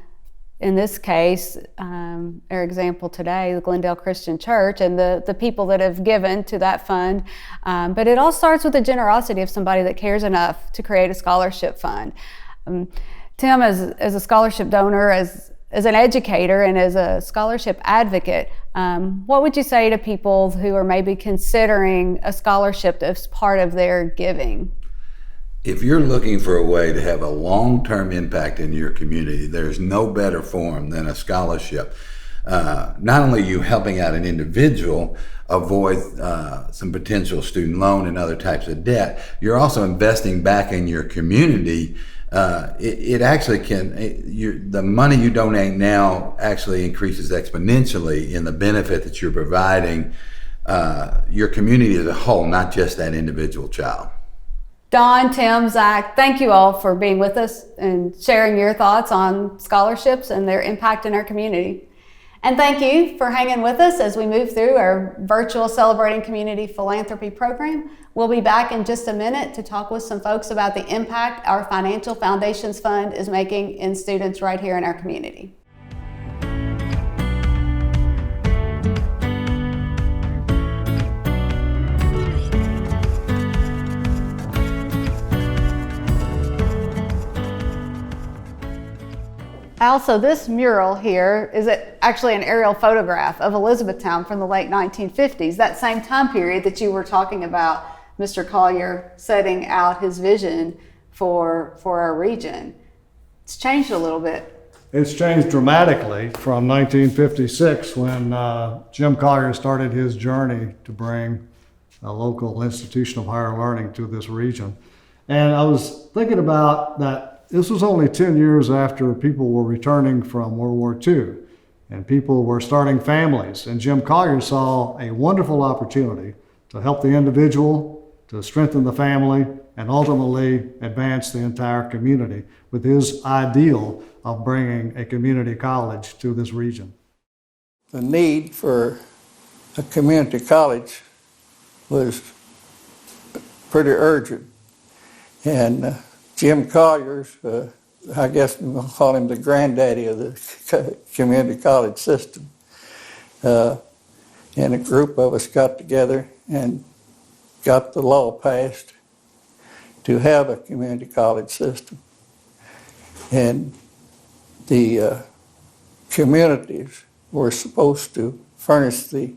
in this case, our example today, the Glendale Christian Church, and the people that have given to that fund. But it all starts with the generosity of somebody that cares enough to create a scholarship fund. Tim, as a scholarship donor, as an educator, and as a scholarship advocate, what would you say to people who are maybe considering a scholarship as part of their giving? If you're looking for a way to have a long-term impact in your community, there's no better form than a scholarship. Not only are you helping out an individual avoid some potential student loan and other types of debt, you're also investing back in your community. It actually can, the money you donate now actually increases exponentially in the benefit that you're providing your community as a whole, not just that individual child. Don, Tim, Zach, thank you all for being with us and sharing your thoughts on scholarships and their impact in our community. And thank you for hanging with us as we move through our virtual Celebrating Community Philanthropy program. We'll be back in just a minute to talk with some folks about the impact our Financial Foundations Fund is making in students right here in our community. Also, this mural here is actually an aerial photograph of Elizabethtown from the late 1950s, that same time period that you were talking about, Mr. Collier setting out his vision for our region. It's changed a little bit. It's changed dramatically from 1956, when Jim Collier started his journey to bring a local institution of higher learning to this region. And I was thinking about that. This was only 10 years after people were returning from World War II and people were starting families. And Jim Collier saw a wonderful opportunity to help the individual, to strengthen the family, and ultimately advance the entire community with his ideal of bringing a community college to this region. The need for a community college was pretty urgent. And Jim Collier's, I guess we'll call him the granddaddy of the community college system. And a group of us got together and got the law passed to have a community college system. And the communities were supposed to furnish the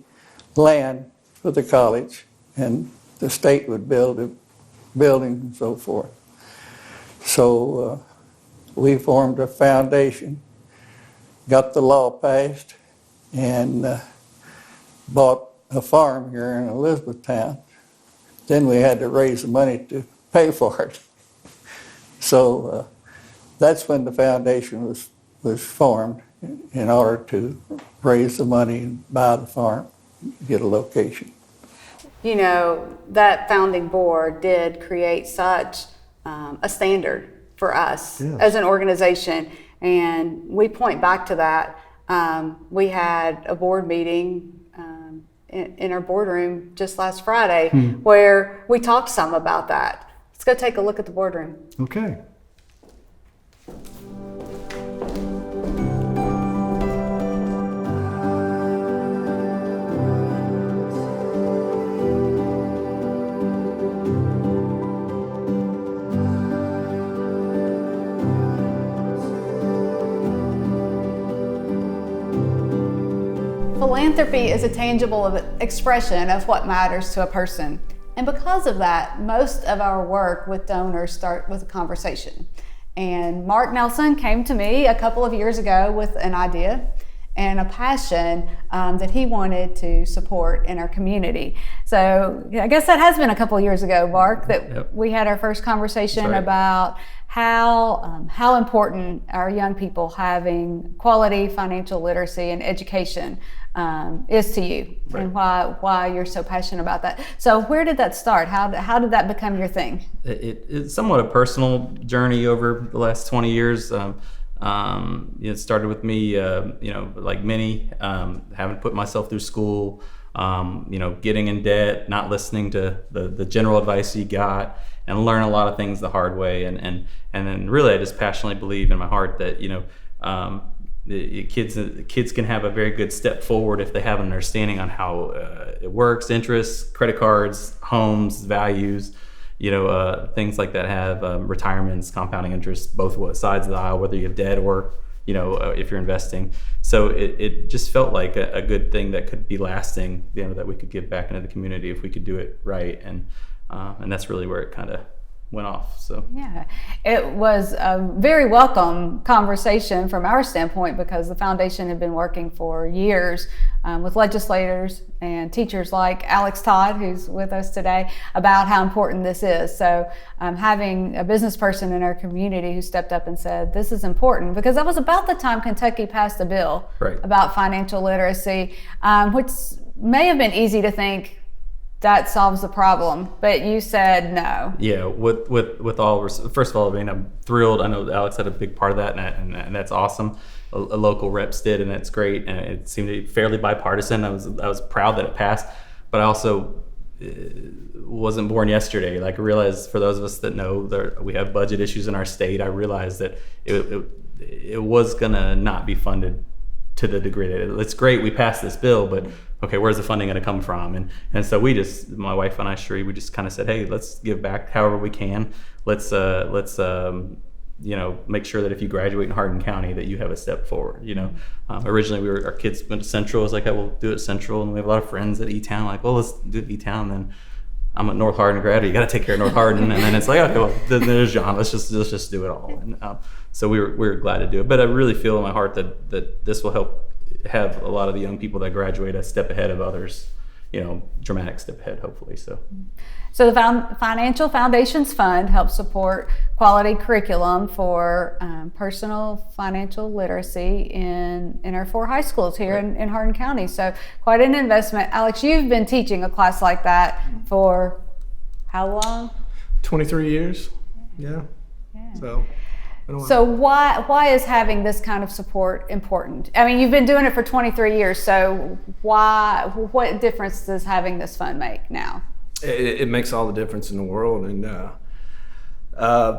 land for the college, and the state would build a building and so forth. So we formed a foundation, got the law passed, and bought a farm here in Elizabethtown. Then we had to raise the money to pay for it. So that's when the foundation was formed, in order to raise the money and buy the farm, get a location. You know, that founding board did create such a standard for us as an organization, and we point back to that. We had a board meeting in our boardroom just last Friday where we talked some about that. Let's go take a look at the boardroom. Okay. Philanthropy is a tangible expression of what matters to a person. And because of that, most of our work with donors start with a conversation. And Mark Nelson came to me a couple of years ago with an idea and a passion that he wanted to support in our community. So I guess that has been a couple of years ago, Mark, that we had our first conversation about how important our young people having quality financial literacy and education is to you, and why you're so passionate about that. So where did that start? How did that become your thing? It's somewhat a personal journey over the last 20 years. It started with me, like many, having put myself through school, getting in debt, not listening to the general advice you got, and learn a lot of things the hard way. And then really, I just passionately believe in my heart that, the kids can have a very good step forward if they have an understanding on how it works, interests, credit cards, homes, values, things like that have retirements, compounding interest, both sides of the aisle, whether you have debt or, if you're investing. So it just felt like a good thing that could be lasting, that we could give back into the community if we could do it right. And that's really where it kind of went off. So yeah, it was a very welcome conversation from our standpoint, because the foundation had been working for years with legislators and teachers like Alex Todd, who's with us today, about how important this is. So having a business person in our community who stepped up and said, this is important, because that was about the time Kentucky passed a bill about financial literacy, which may have been easy to think that solves the problem, but you said no. Yeah, with all, first of all, I'm thrilled. I know Alex had a big part of that, and that's awesome. A local reps did, and that's great. And it seemed to be fairly bipartisan. I was proud that it passed, but I also wasn't born yesterday. Like, I realized, for those of us that know that we have budget issues in our state, I realized that it was gonna not be funded to the degree that it's great we passed this bill, but okay, where's the funding going to come from? And so my wife and I, Sheree, we just kind of said, hey, let's give back however we can. Let's make sure that if you graduate in Hardin County, that you have a step forward. Originally our kids went to Central. I was like, we'll do it at Central, and we have a lot of friends at E-Town. Like, well, let's do it E-Town. Then I'm at North Hardin grad. You got to take care of North Hardin, and then it's like, okay, well, then there's John. Let's just do it all. And so we were glad to do it. But I really feel in my heart that this will help have a lot of the young people that graduate a step ahead of others, dramatic step ahead, hopefully. So the Financial Foundations Fund helps support quality curriculum for personal financial literacy in our 4 high schools here in Hardin County. So quite an investment. Alex, you've been teaching a class like that for how long? 23 years. Yeah. So why is having this kind of support important? I mean, you've been doing it for 23 years, so what difference does having this fund make now? It makes all the difference in the world. And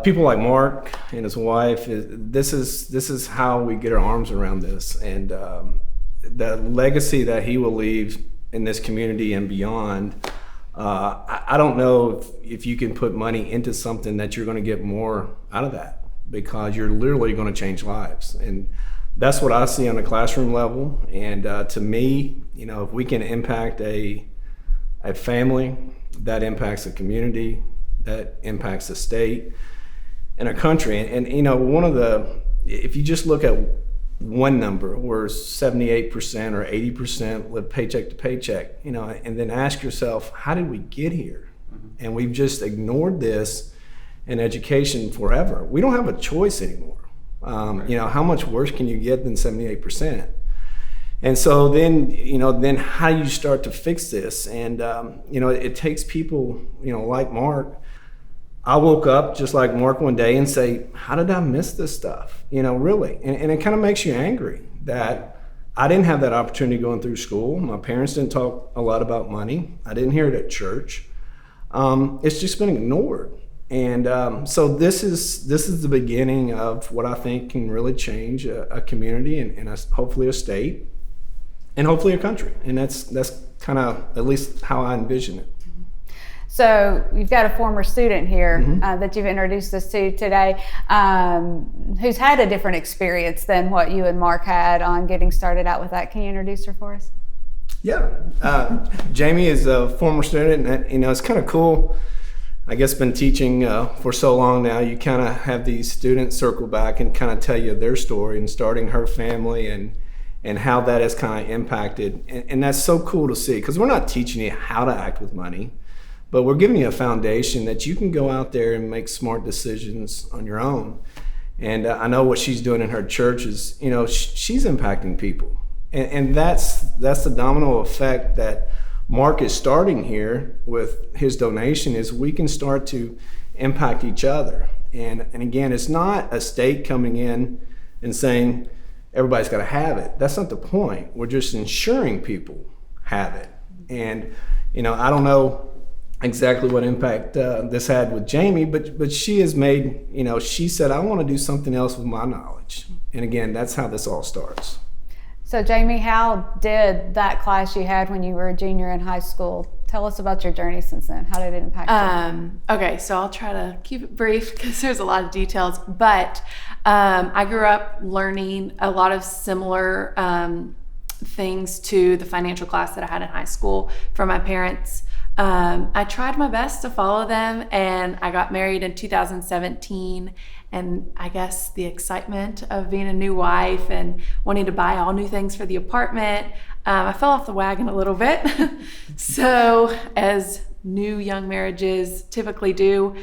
people like Mark and his wife, this is how we get our arms around this. And the legacy that he will leave in this community and beyond, I don't know if you can put money into something that you're going to get more out of that, because you're literally going to change lives. And that's what I see on the classroom level. And to me, if we can impact a family, that impacts the community, that impacts the state and a country. And if you just look at one number where 78% or 80% live paycheck to paycheck, and then ask yourself, how did we get here? And we've just ignored this in education forever. We don't have a choice anymore. How much worse can you get than 78%? And so then how do you start to fix this? And it takes people, like Mark. I woke up just like Mark one day and say, how did I miss this stuff? Really. And it kind of makes you angry that I didn't have that opportunity going through school. My parents didn't talk a lot about money. I didn't hear it at church. It's just been ignored. And so this is the beginning of what I think can really change a community and hopefully a state and hopefully a country. And that's kind of at least how I envision it. So you've got a former student here that you've introduced us to today, who's had a different experience than what you and Mark had on getting started out with that. Can you introduce her for us? Yeah, Jamie is a former student, and it's kind of cool. I guess been teaching for so long now, you kind of have these students circle back and kind of tell you their story and starting her family and how that has kind of impacted. And that's so cool to see, because we're not teaching you how to act with money, but we're giving you a foundation that you can go out there and make smart decisions on your own. And I know what she's doing in her church is, she's impacting people. And that's the domino effect that Mark is starting here with his donation, is we can start to impact each other. And again, it's not a state coming in and saying everybody's got to have it. That's not the point. We're just ensuring people have it. And, I don't know exactly what impact this had with Jamie, but she has made, she said, I want to do something else with my knowledge. And again, that's how this all starts. So Jamie, how did that class you had when you were a junior in high school, tell us about your journey since then? How did it impact you? Okay, so I'll try to keep it brief because there's a lot of details, but I grew up learning a lot of similar things to the financial class that I had in high school from my parents. I tried my best to follow them, and I got married in 2017. And I guess the excitement of being a new wife and wanting to buy all new things for the apartment, I fell off the wagon a little bit. So as new young marriages typically do,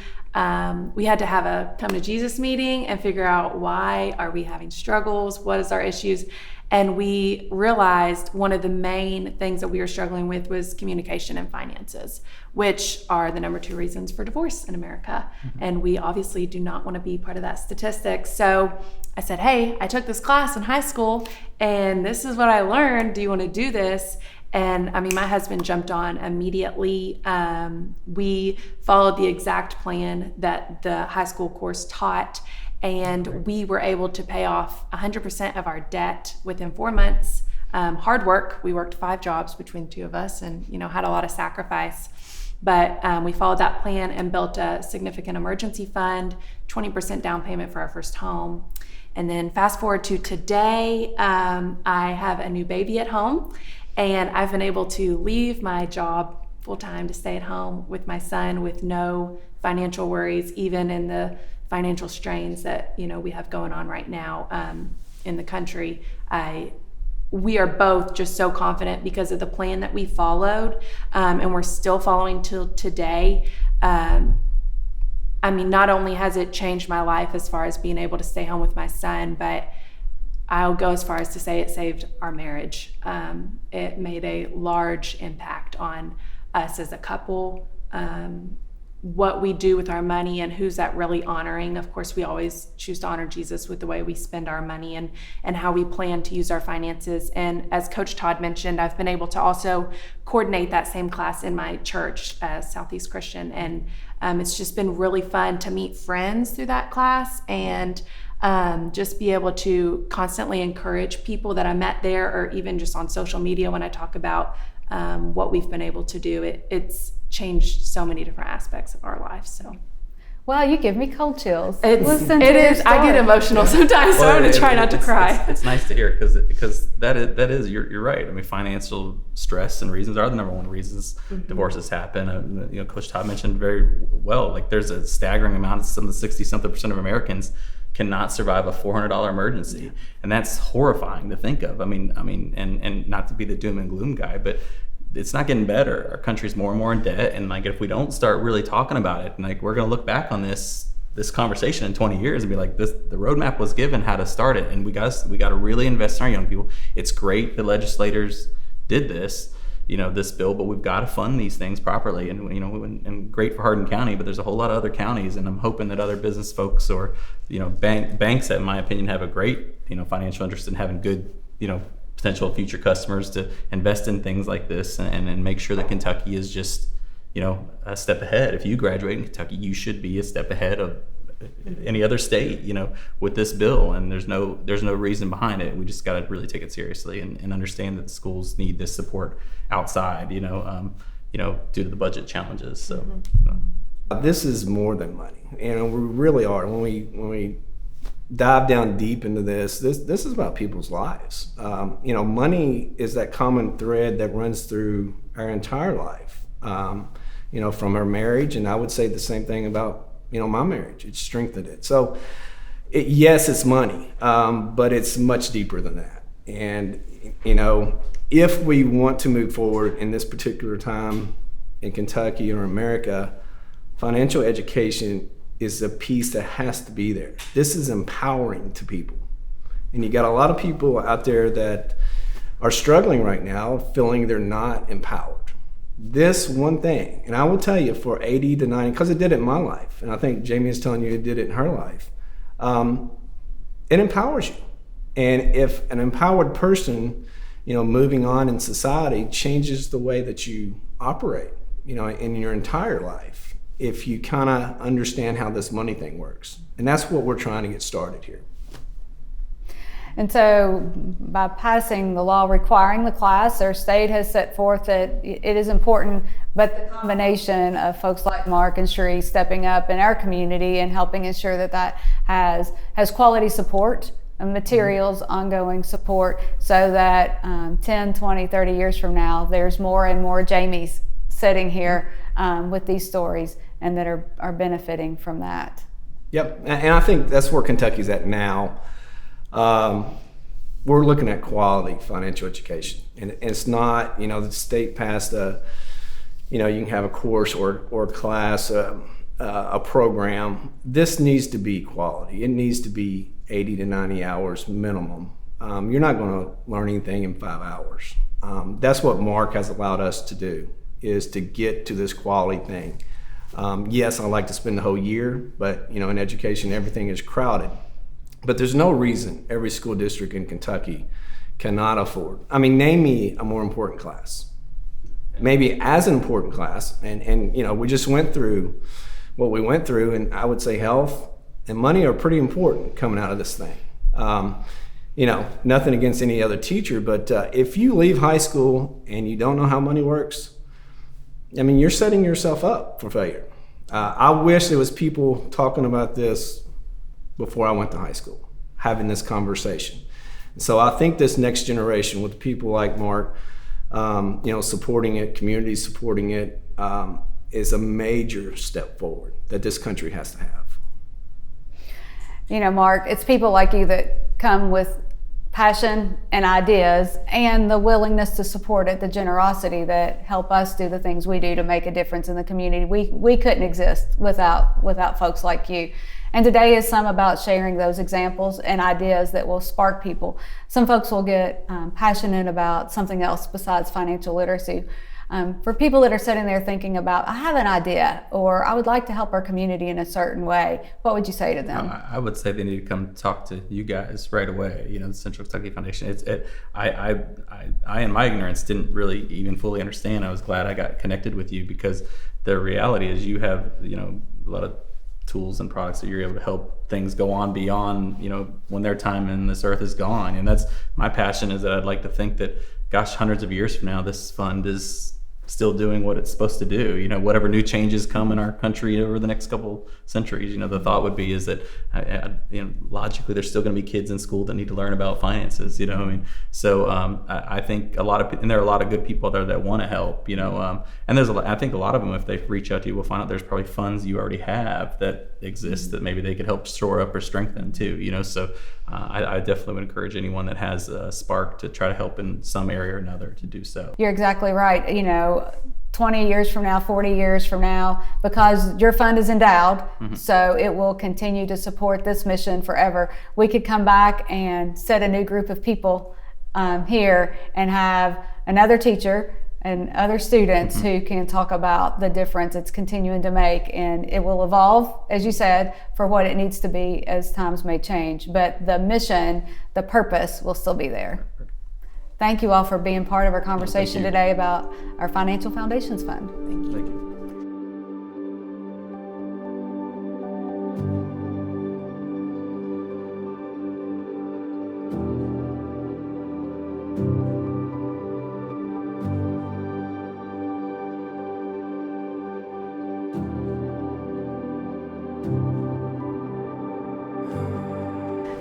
we had to have a come to Jesus meeting and figure out why are we having struggles, what is our issues. And we realized one of the main things that we were struggling with was communication and finances, which are the number 2 reasons for divorce in America. And we obviously do not want to be part of that statistic. So I said, hey, I took this class in high school and this is what I learned. Do you want to do this? And my husband jumped on immediately. We followed the exact plan that the high school course taught. And we were able to pay off 100% of our debt within 4 months. Hard work. We worked 5 jobs between the 2 of us and, had a lot of sacrifice. But we followed that plan and built a significant emergency fund, 20% down payment for our first home. And then fast forward to today, I have a new baby at home, and I've been able to leave my job full-time to stay at home with my son with no financial worries, even in the financial strains that we have going on right now in the country. We are both just so confident because of the plan that we followed, and we're still following till today. Not only has it changed my life as far as being able to stay home with my son, but I'll go as far as to say it saved our marriage. It made a large impact on us as a couple. What we do with our money and who's that really honoring. Of course, we always choose to honor Jesus with the way we spend our money and how we plan to use our finances. And as Coach Todd mentioned, I've been able to also coordinate that same class in my church as Southeast Christian. And it's just been really fun to meet friends through that class and just be able to constantly encourage people that I met there, or even just on social media when I talk about what we've been able to do. It's changed so many different aspects of our life. So, wow, you give me cold chills. It is. I get emotional sometimes, so I'm going to try not to cry. It's nice to hear because that is you're right. Financial stress and reasons are the number 1 reasons divorces happen. Coach Todd mentioned very well. Like there's a staggering amount of some of the 60-something% of Americans cannot survive a $400 emergency, and that's horrifying to think of. And not to be the doom and gloom guy, but it's not getting better. Our country's more and more in debt, and if we don't start really talking about it, and we're going to look back on this conversation in 20 years and be like, the roadmap was given how to start it, and we got to really invest in our young people. It's great the legislators did this bill, but we've got to fund these things properly. And great for Hardin County, but there's a whole lot of other counties, and I'm hoping that other business folks or banks that, in my opinion, have a great financial interest in having good potential future customers to invest in things like this and make sure that Kentucky is just a step ahead. If you graduate in Kentucky, you should be a step ahead of any other state with this bill, and there's no reason behind it. We just got to really take it seriously and understand that the schools need this support outside due to the budget challenges. So this is more than money, and we really are. When we dive down deep into this is about people's lives. Money is that common thread that runs through our entire life, from our marriage, and I would say the same thing about my marriage. It strengthened it. So yes, it's money, but it's much deeper than that. And if we want to move forward in this particular time in Kentucky or America, financial education is a piece that has to be there. This is empowering to people. And you got a lot of people out there that are struggling right now, feeling they're not empowered. This one thing, and I will tell you for 80 to 90, because it did it in my life, and I think Jamie is telling you it did it in her life. it empowers you. And if an empowered person, moving on in society changes the way that you operate, in your entire life, if you kind of understand how this money thing works. And that's what we're trying to get started here. And so by passing the law requiring the class, our state has set forth that it is important, but the combination of folks like Mark and Sheree stepping up in our community and helping ensure that has quality support and materials, ongoing support, so that 10, 20, 30 years from now, there's more and more Jamies sitting here with these stories and that are benefiting from that. Yep, and I think that's where Kentucky's at now. We're looking at quality financial education, and it's not, the state passed you can have a course or a class, a program. This needs to be quality. It needs to be 80 to 90 hours minimum. You're not going to learn anything in 5 hours. That's what Mark has allowed us to do, is to get to this quality thing. Yes, I like to spend the whole year, but in education, everything is crowded. But there's no reason every school district in Kentucky cannot afford. Name me a more important class. Maybe as an important class, and we just went through what we went through, and I would say health and money are pretty important coming out of this thing. Nothing against any other teacher, but if you leave high school and you don't know how money works, you're setting yourself up for failure. I wish there was people talking about this before I went to high school, having this conversation. So I think this next generation, with people like Mark, supporting it, community supporting it, is a major step forward that this country has to have. Mark, it's people like you that come with passion and ideas and the willingness to support it, the generosity that help us do the things we do to make a difference in the community. We couldn't exist without folks like you. And today is some about sharing those examples and ideas that will spark people. Some folks will get passionate about something else besides financial literacy. For people that are sitting there thinking about, I have an idea, or I would like to help our community in a certain way, what would you say to them? I would say they need to come talk to you guys right away. The Central Kentucky Foundation. I in my ignorance didn't really even fully understand. I was glad I got connected with you, because the reality is you have a lot of tools and products that you're able to help things go on beyond when their time in this earth is gone. And that's my passion, is that I'd like to think that, gosh, hundreds of years from now, this fund is still doing what it's supposed to do. Whatever new changes come in our country over the next couple centuries, the thought would be is that logically there's still going to be kids in school that need to learn about finances. So I think there are a lot of good people there that want to help. And I think a lot of them, if they reach out to you, will find out there's probably funds you already have that exist that maybe they could help shore up or strengthen too. So I definitely would encourage anyone that has a spark to try to help in some area or another to do so. You're exactly right. 20 years from now, 40 years from now, because your fund is endowed, so it will continue to support this mission forever. We could come back and set a new group of people here and have another teacher and other students who can talk about the difference it's continuing to make, and it will evolve, as you said, for what it needs to be as times may change. But the mission, the purpose will still be there. Thank you all for being part of our conversation today about our Financial Foundations Fund. Thank you. Thank you.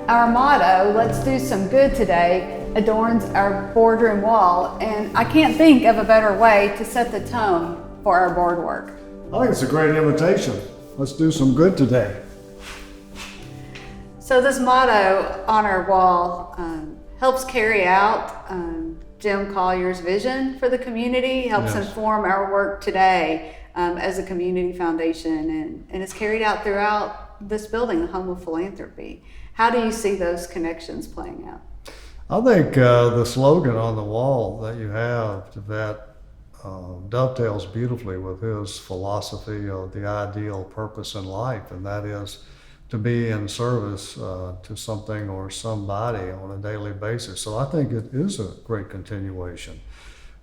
Our motto, "Let's do some good today," adorns our boardroom wall, and I can't think of a better way to set the tone for our board work. I think it's a great invitation. Let's do some good today. So this motto on our wall helps carry out Jim Collier's vision for the community, helps inform our work today as a community foundation, and it's carried out throughout this building, the home of philanthropy. How do you see those connections playing out? I think the slogan on the wall that you have, that dovetails beautifully with his philosophy of the ideal purpose in life, and that is to be in service to something or somebody on a daily basis. So I think it is a great continuation.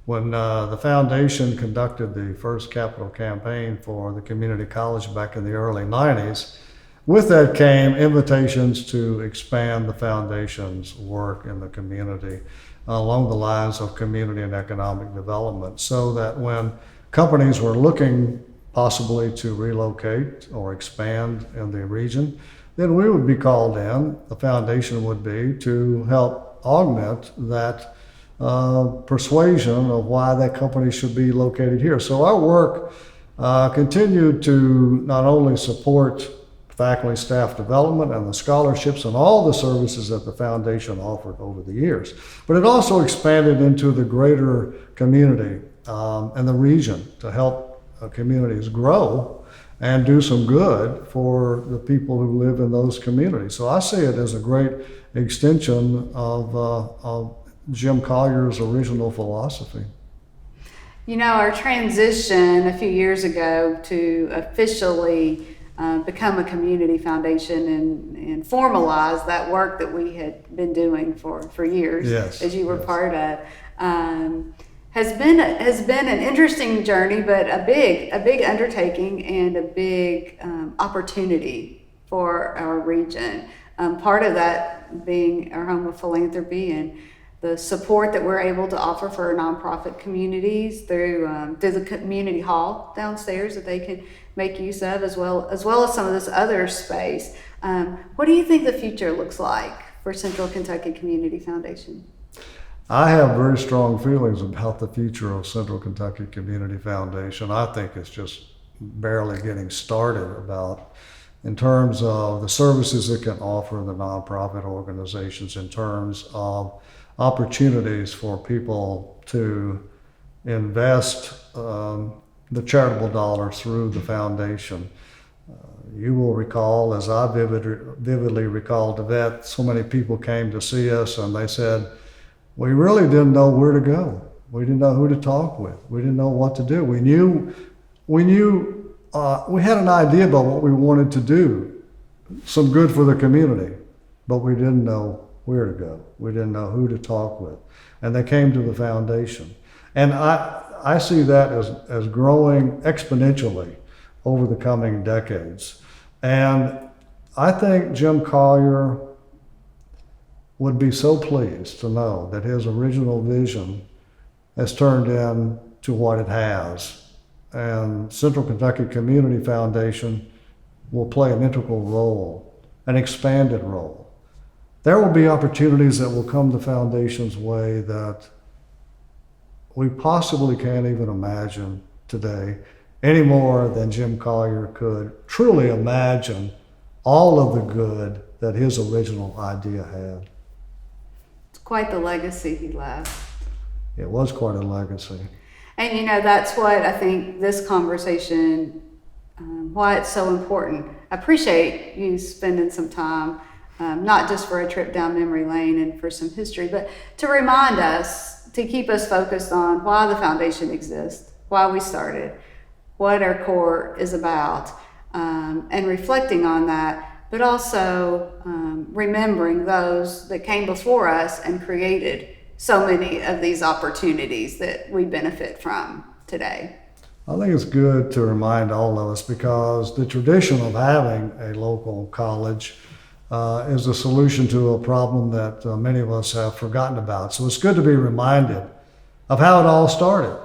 When the foundation conducted the first capital campaign for the community college back in the early 90s, with that came invitations to expand the foundation's work in the community along the lines of community and economic development, so that when companies were looking possibly to relocate or expand in the region, then we would be called in, the foundation would be, to help augment that persuasion of why that company should be located here. So our work continued to not only support faculty staff development and the scholarships and all the services that the foundation offered over the years, but it also expanded into the greater community and the region to help communities grow and do some good for the people who live in those communities. So I see it as a great extension of Jim Collier's original philosophy. You know, our transition a few years ago to officially become a community foundation and formalize that work that we had been doing for years, yes, as you were part of, has been an interesting journey, but a big undertaking and a big opportunity for our region. Part of that being our home of philanthropy and the support that we're able to offer for nonprofit communities through the community hall downstairs that they can make use of, as well as some of this other space. What do you think the future looks like for Central Kentucky Community Foundation? I have very strong feelings about the future of Central Kentucky Community Foundation. I think it's just barely getting started in terms of the services it can offer the nonprofit organizations, in terms of opportunities for people to invest the charitable dollars through the foundation. You will recall, as I vividly recall, that so many people came to see us and they said, we really didn't know where to go. We didn't know who to talk with. We didn't know what to do. We had an idea about what we wanted to do, some good for the community, but we didn't know where to go. We didn't know who to talk with. And they came to the foundation. And I see that as growing exponentially over the coming decades. And I think Jim Collier would be so pleased to know that his original vision has turned into what it has. And Central Kentucky Community Foundation will play an integral role, an expanded role. There will be opportunities that will come the foundation's way that we possibly can't even imagine today, any more than Jim Collier could truly imagine all of the good that his original idea had. It's quite the legacy he left. It was quite a legacy. And you know, that's what I think this conversation, why it's so important. I appreciate you spending some time, not just for a trip down memory lane and for some history, but to remind us, to keep us focused on why the foundation exists, why we started, what our core is about, and reflecting on that, but also remembering those that came before us and created so many of these opportunities that we benefit from today. I think it's good to remind all of us, because the tradition of having a local college is a solution to a problem that many of us have forgotten about. So it's good to be reminded of how it all started.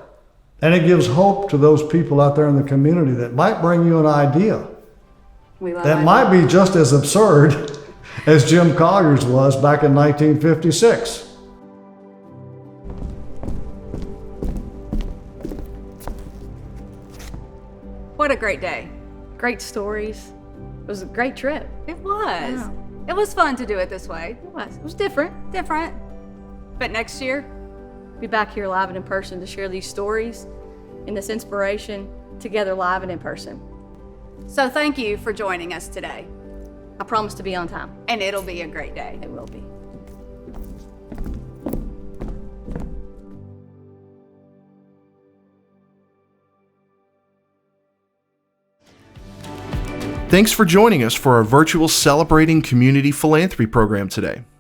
And it gives hope to those people out there in the community that might bring you an idea that might be just as absurd as Jim Collier's was back in 1956. What a great day. Great stories. It was a great trip. It was. Yeah. It was fun to do it this way. It was. It was different. Different. But next year, be back here live and in person to share these stories and this inspiration together live and in person. So thank you for joining us today. I promise to be on time. And it'll be a great day. It will be. Thanks for joining us for our virtual Celebrating Community Philanthropy program today.